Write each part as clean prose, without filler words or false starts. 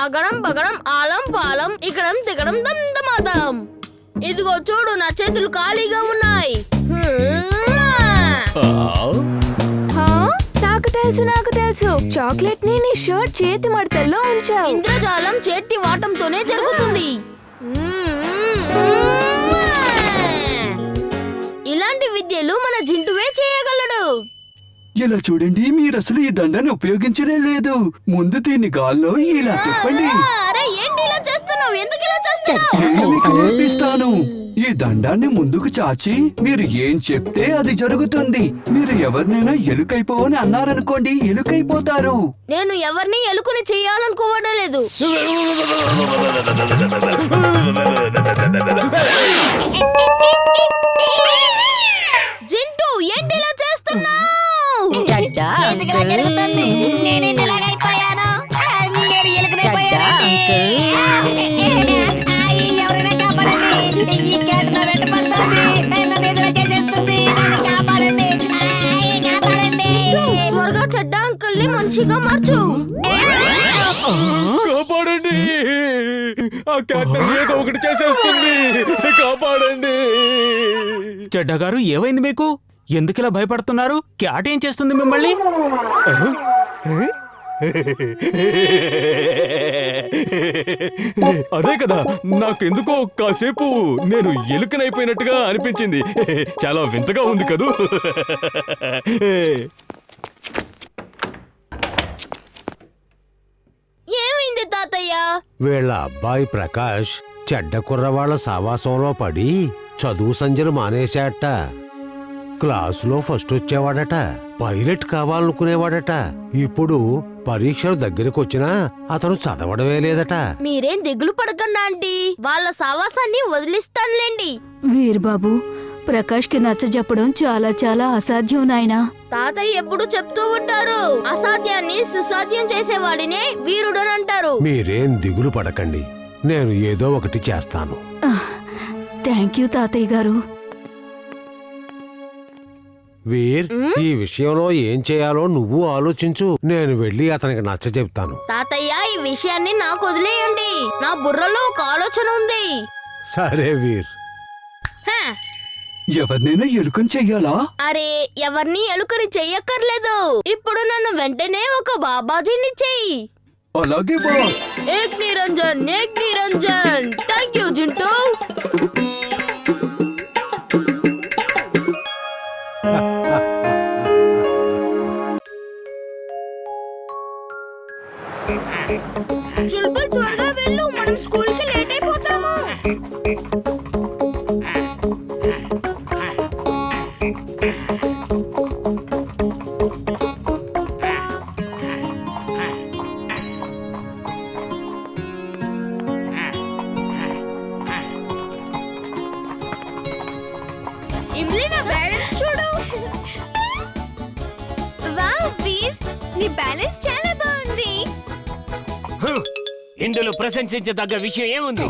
అగడం బగడం ఆలం పాలం ఇక్కడం దిగడం దమ్దమాదం. ఇదిగో చూడు, నా చేతులు ఖాళీగా ఉన్నాయి. నాకు తెలుసు చాక్లెట్ ని నీ షర్ట్ చేతి మడతల్లో ఉంచావు. ఇంద్రజాలం చేతి వాటంతోనే జరుగుతుంది. ఇలాంటి విద్యలు మన జింటువే చేయగలడు. ఇలా చూడండి, మీరు అసలు ఈ దండాన్ని ఉపయోగించనే లేదు. ముందు దీన్ని గాల్లో ఇలా తిప్పండి. అరే ఏంటి ఇలా చేస్తున్నావు? ఎందుకు ఇలా చేస్తున్నావు? నేను మీకు నేర్పిస్తాను. ఈ దండాన్ని ముందుకు చాచి మీరు ఏం చెప్తే అది జరుగుతుంది. మీరు ఎవరినైనా ఎలుకైపోవని అన్నారనుకోండి, ఎలుకైపోతారు. నేను ఎవరిని ఎలుకని చెయ్యాలనుకోవడం లేదు. జింటూ ఏంటి ఇలా చేస్తున్నావు? త్వరగా చెడ్డ అంకుల్ని మనిషిగా మార్చు. కాపాడండి, ఆ క్యాట్ ఏదో ఒకటి చేసేస్తుంది. కాపాడండి. చెడ్డగారు, ఏమైంది మీకు? ఎందుకిలా భయపడుతున్నారు? క్యాట్ ఏం చేస్తుంది మిమ్మల్ని? అదే కదా, నాకెందుకో కాసేపు నేను ఎలుకనైపోయినట్టుగా అనిపించింది. చాలా వింతగా ఉంది కదూ. ఏమైంది తాతయ్య? వీళ్ళ అబ్బాయి ప్రకాష్ చెడ్డ కుర్రవాళ్ల సావాసంలో పడి చదువు సంజలు మానేశాట. క్లాసులో ఫస్ట్ వచ్చేవాడట, పైలట్ కావాలనుకునేవాడట. ఇప్పుడు పరీక్షలు దగ్గరకు వచ్చినా అతను చదవడమే లేదట. మీరేం దిగులు పడకండి ఆంటీ, వాళ్ళ సావాసాన్ని వదిలిస్తానులేండి. వీర్బాబు, ప్రకాష్ కి నచ్చజెప్పడం చాలా చాలా అసాధ్యం నాయనా. తాతయ్య ఎప్పుడు చెప్తూ ఉంటారు, అసాధ్యాన్ని సుసాధ్యం చేసేవాడినే వీరుడని అంటారు. మీరేం దిగులు పడకండి, నేను ఏదో ఒకటి చేస్తాను. థ్యాంక్ యూ తాతయ్య గారు. వీర్, ఈ విషయంలో ఏం చేయాలో నువ్వు ఆలోచించు. నేను వెళ్ళి అతనికి నచ్చ చెప్తాను. తాతయ్య, ఈ విషయాన్ని నాకు వదిలేయండి. నా బుర్రలో ఒక ఆలోచన ఉంది. సరే వీర్. ఎవరినైనా ఎలుకని చెయ్యాలా? అరే, ఎవరిని ఎలుకని చెయ్యక్కర్లేదు. ఇప్పుడు నన్ను వెంటనే ఒక బాబాజీని చెయ్యి. అలాగే బాస్. ఏక్ నిరంజన్, ఏక్ నిరంజన్. Thank you Jintu. చుల్బుల్, త్వరగా వెళ్ళు, మనం స్కూల్ కి లేట్ అయిపోతాము. ఇమ్లీ, నా బ్యాలెన్స్ చూడు. వావ్ వీర్, నీ బ్యాలెన్స్ చాలా బాగుంది. ఇందులో ప్రశంసించదగ్గ విషయం ఏముంది?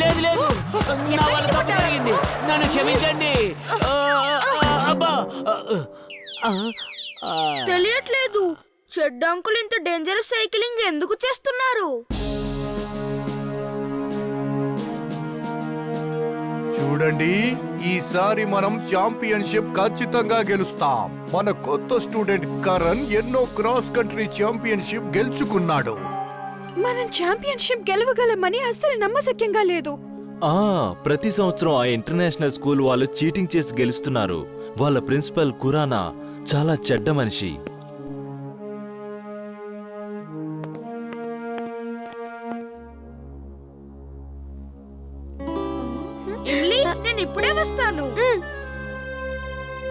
లేదు లేదు, నా వల్ల తప్పు జరిగింది, నన్ను క్షమించండి. అబ్బా, తెలియట్లేదు, చెడ్డ అంకుల్ ఇంత డేంజరస్ సైక్లింగ్ ఎందుకు చేస్తున్నారు? చూడండి, ఈసారి మనం ఛాంపియన్షిప్ ఖచ్చితంగా గెలుస్తాం. మన కొత్త స్టూడెంట్ కరణ్ ఎన్నో క్రాస్ కంట్రీ ఛాంపియన్షిప్ గెలుచుకున్నాడు. మనం ఛాంపియన్షిప్ గెలవగలమని అసలు నమ్మశక్యంగా లేదు. ప్రతి సంవత్సరం ఆ ఇంటర్నేషనల్ స్కూల్ వాళ్ళు చీటింగ్ చేసి గెలుస్తున్నారు. వాళ్ళ ప్రిన్సిపల్ కురానా చాలా చెడ్డ మనిషి. నేను ఇప్పుడే వస్తాను.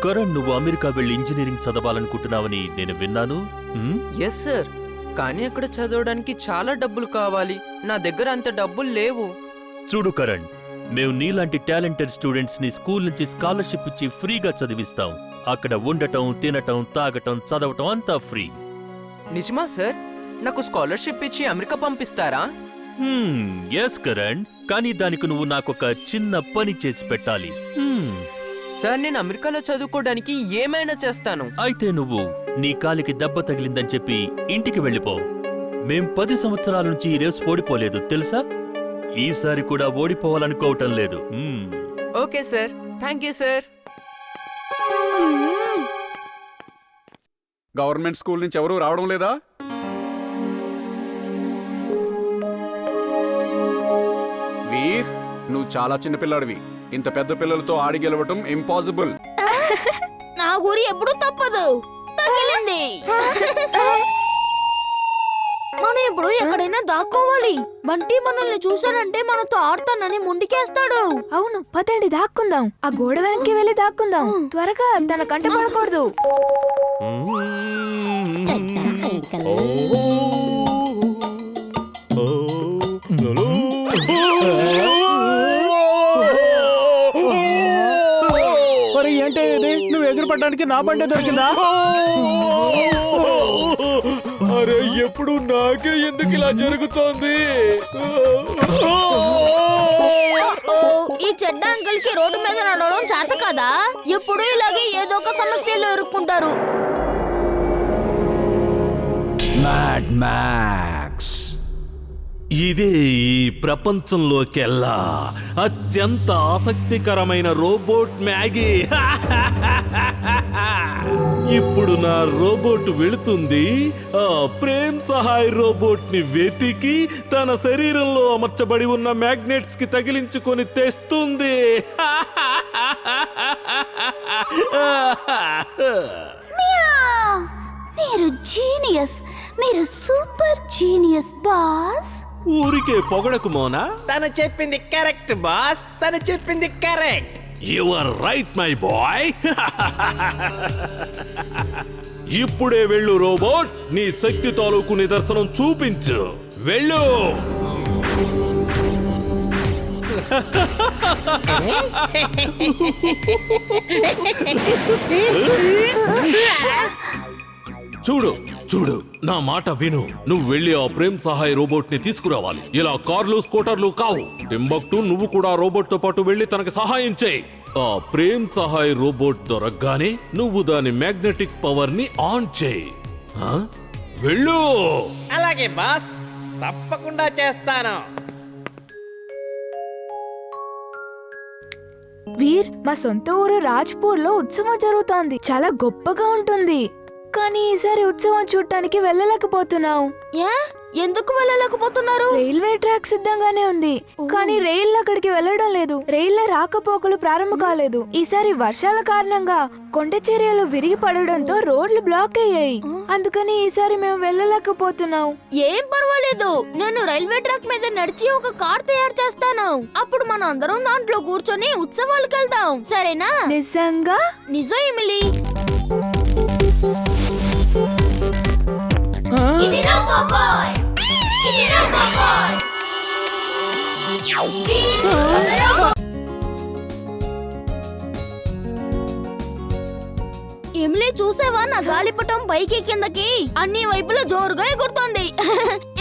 కరణ్, నువ్వు అమెరికా వెళ్లి ఇంజనీరింగ్ చదవాలనుకుంటున్నావని నేను విన్నాను. ఎస్ సార్, కానీ అక్కడ చదవడానికి చాలా డబ్బులు కావాలి. నా దగ్గర అంత డబ్బులు లేవు. చూడు కరణ్, మేము నీలాంటి టాలెంటెడ్ స్టూడెంట్స్ ని స్కూల్ నుంచి స్కాలర్షిప్ ఇచ్చి ఫ్రీగా చదివిస్తాం. అక్కడ ఉండటం, తినటం, తాగటం, చదవటం అంతా ఫ్రీ. నిజమా సార్? నాకు స్కాలర్షిప్ ఇచ్చి అమెరికా పంపిస్తారా? ఎస్ కరణ్, కానీ దానికి నువ్వు నాకొక చిన్న పని చేసి పెట్టాలి. సార్, నేను అమెరికాలో చదువుకోవడానికి ఏమైనా చేస్తాను. అయితే నువ్వు నీ కాలికి దెబ్బ తగిలిందని చెప్పి ఇంటికి వెళ్ళిపో. మేం 10 సంవత్సరాల నుంచి ఈ రేసు ఓడిపోలేదు తెలుసా? ఈసారి కూడా ఓడిపోవాలనుకోవటం లేదు. Okay sir, thank you sir. Government school నుంచి ఎవరూ రావడం లేదా? వీర్, నువ్వు చాలా చిన్న పిల్లాడివి. ఇంత పెద్ద పిల్లలతో ఆడి గెలవటం ఇంపాసిబుల్. నా గురి ఎప్పుడు తప్పదు. తగిలింది. మనం ఇప్పుడు ఎక్కడైనా దాక్కోవాలి. బంటి మనల్ని చూసాడంటే మనతో ఆడతానని ముందుకేస్తాడు. అవును, పదండి దాక్కుందాం. ఆ గోడ వెనక్కి వెళ్ళి దాక్కుందాం. త్వరగా, తన కంట పడకూడదు. మరి ఏంటే ఇది? నువ్వు ఎదురుపడడానికి నా బండే దొరికిందా? అరే, ఎప్పుడు నాకే ఎందుకు ఇలా జరుగుతోంది? ఈ చెడ్డ అంకుల్ కి రోడ్డు మీద నడవడం చేత కదా. ఎప్పుడు ఇలాగే ఏదో ఒక సమస్యలు ఎదుర్కొంటారు. Mad max. ఇదే ఈ ప్రపంచంలోకెల్లా అత్యంత ఆసక్తికరమైన రోబోట్ మ్యాగీ. ఇప్పుడు నా రోబోట్ వెళుతుంది ఆ ప్రేమ్ సహాయ్ రోబోట్ ని వెతికి తన శరీరంలో అమర్చబడి ఉన్న మ్యాగ్నెట్స్ కి తగిలించుకొని తెస్తుంది. మీరు జీనియస్, మీరు సూపర్ జీనియస్ బాస్. ఊరికే పొగడకు మోనా. తను చెప్పింది కరెక్ట్ బాస్, తను చెప్పింది correct. You are right my boy. ఇప్పుడే వెళ్ళు రోబోట్, నీ శక్తి తాలూకు నిదర్శనం చూపించు. వెళ్ళు. చూడు చూడు, నా మాట విను. నువ్వు వెళ్ళి ఆ ప్రేమ్ సహాయ్ రోబోట్ ని తీసుకురావాలి. ఇలా కార్లు, స్కూటర్లు కావు. టింబక్టు, నువ్వు కూడా రోబోట్ తో పాటు వెళ్ళి తనకి సహాయం చేయి. ఆ ప్రేమ్ సహాయ్ రోబోట్ దొరకగానే నువ్వు దాని మ్యాగ్నెటిక్ పవర్ ని ఆన్ చేయి. వెళ్ళు. అలాగే బాస్, తప్పకుండా చేస్తాను. వీర్, మా సొంత ఊరు రాజ్పూర్ లో ఉత్సవం జరుగుతోంది. చాలా గొప్పగా ఉంటుంది. కానీ ఈసారి ఉత్సవం చూడటానికి వెళ్ళలేకపోతున్నాం. ఎందుకు వెళ్ళలేకపోతున్నారు? రైల్వే ట్రాక్ సిద్ధంగానే ఉంది, కానీ రైలు అక్కడికి వెళ్ళడం లేదు. రైళ్ల రాకపోకలు ప్రారంభం కాలేదు. ఈసారి వర్షాల కారణంగా కొండ చర్యలు విరిగి పడడంతో రోడ్లు బ్లాక్ అయ్యాయి. అందుకని ఈసారి మేము వెళ్ళలేకపోతున్నాం. ఏం పర్వాలేదు, నేను రైల్వే ట్రాక్ మీద నడిచి ఒక కార్ తయారు చేస్తాను. అప్పుడు మనం అందరం దాంట్లో కూర్చొని ఉత్సవాలకు వెళ్దాం, సరేనా? నిజంగా? నిజం ఎమిలీ. ఎమిలీ, చూసావా నా గాలిపటం పైకి కిందకి అన్ని వైపులా జోరుగా ఎగురుతోంది.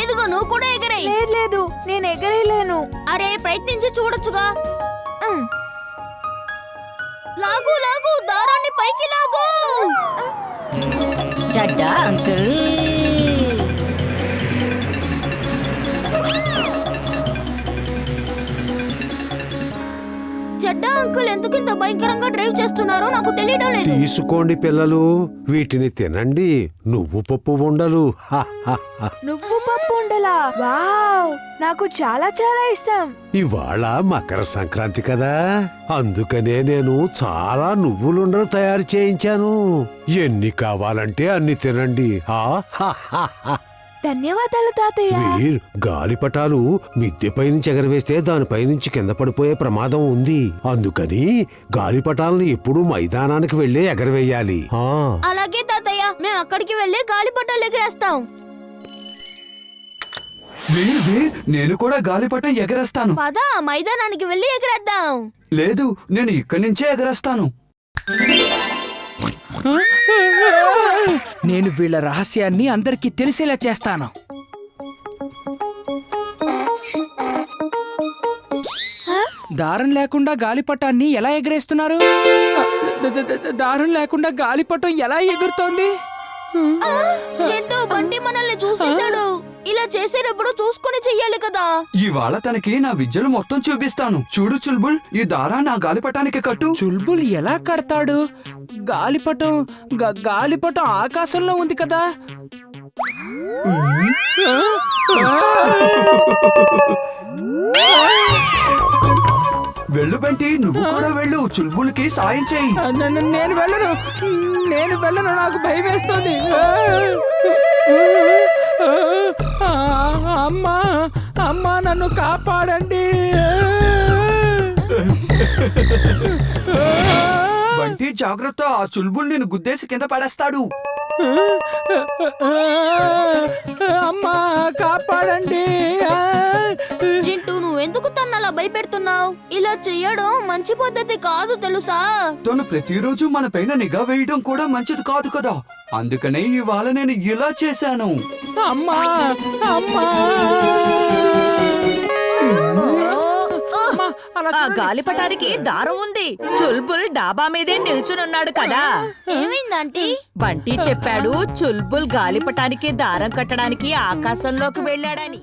ఇదిగో నువ్వు కూడా ఎగరే. లేదు, నేను ఎగరేయలేను. అరే, ప్రయత్నించి చూడొచ్చుగా. లాగు లాగు, దారాన్ని పైకి లాగు. చెడ్డా అంకుల్, చెడ్డా అంకుల్ ఎందుకు ఇంత భయంకరంగా డ్రైవ్ చేస్తున్నారో నాకు తెలియడం లేదు. తీసుకోండి పిల్లలు, వీటిని తినండి. నువ్వు పప్పు ఉండలు. నువ్వు పప్పు ఉండలా? వావ్, నాకు చాలా చాలా ఇష్టం. ఇవాళ మకర సంక్రాంతి కదా, అందుకనే నేను చాలా నువ్వులుండలు తయారు చేయించాను. ఎన్ని కావాలంటే అన్ని తినండి. ధన్యవాదాలు తాతయ్య. వీర్, గాలిపటాలు మిద్దెపై నుంచి ఎగరవేస్తే దానిపై నుంచి కింద పడిపోయే ప్రమాదం ఉంది. అందుకని గాలిపటాలను ఎప్పుడూ మైదానానికి వెళ్లే ఎగరవేయాలి. అలాగే తాతయ్య, మేము అక్కడికి వెళ్ళి గాలిపటాలు ఎగరేస్తాం. వీర్ వీర్ నేను కూడా గాలిపటం ఎగరేస్తాను. పద మైదానానికి వెళ్ళి ఎగరేద్దాం. లేదు, నేను ఇక్కడి నుంచే ఎగరేస్తాను. నేను వీళ్ళ రహస్యాన్ని అందరికీ తెలిసేలా చేస్తాను. దారం లేకుండా గాలిపటాన్ని ఎలా ఎగరేస్తున్నారు? దారం లేకుండా గాలిపటం ఎలా ఎగురుతోంది? చింటూ, బంటి మనల్ని చూసేశాడు. ఇలా చేసేటప్పుడు చూసుకుని చెయ్యాలి కదా. ఇవాళ తనకి నా విద్యలు మొత్తం చూపిస్తాను. చూడు చుల్బుల్, ఈ దారా నా గాలిపటానికి కట్టు. చుల్బుల్ ఎలా కడతాడు? గాలిపటం ఆకాశంలో ఉంది కదా. వెళ్ళు బంటి, నువ్వు కూడా వెళ్ళు. చుల్బుల్కి సాయం చేయి. నేను వెళ్ళను, నాకు భయం వేస్తుంది. అమ్మా నన్ను కాపాడండి. బంటి జాగ్రత్త, ఆ చుల్బుల్ నేను గుద్దేసి కింద పడేస్తాడు. అమ్మా కాపాడండి. చింటూ, నువ్వెందుకు తను అలా భయపెడుతున్నావు? ఇలా చెయ్యడం మంచి పద్ధతి కాదు తెలుసా? తను ప్రతిరోజు మన పైన నిఘా వేయడం కూడా మంచిది కాదు కదా. అందుకనే ఇవాళ నేను ఇలా చేశాను. అమ్మా అమ్మా ఆ గాలిపటానికి దారం ఉంది. చుల్బుల్ డాబా మీదే నిల్చునున్నాడు కదా. ఏమైందంటీ? బంటి చెప్పాడు చుల్బుల్ గాలిపటానికి దారం కట్టడానికి ఆకాశంలోకి వెళ్ళాడని.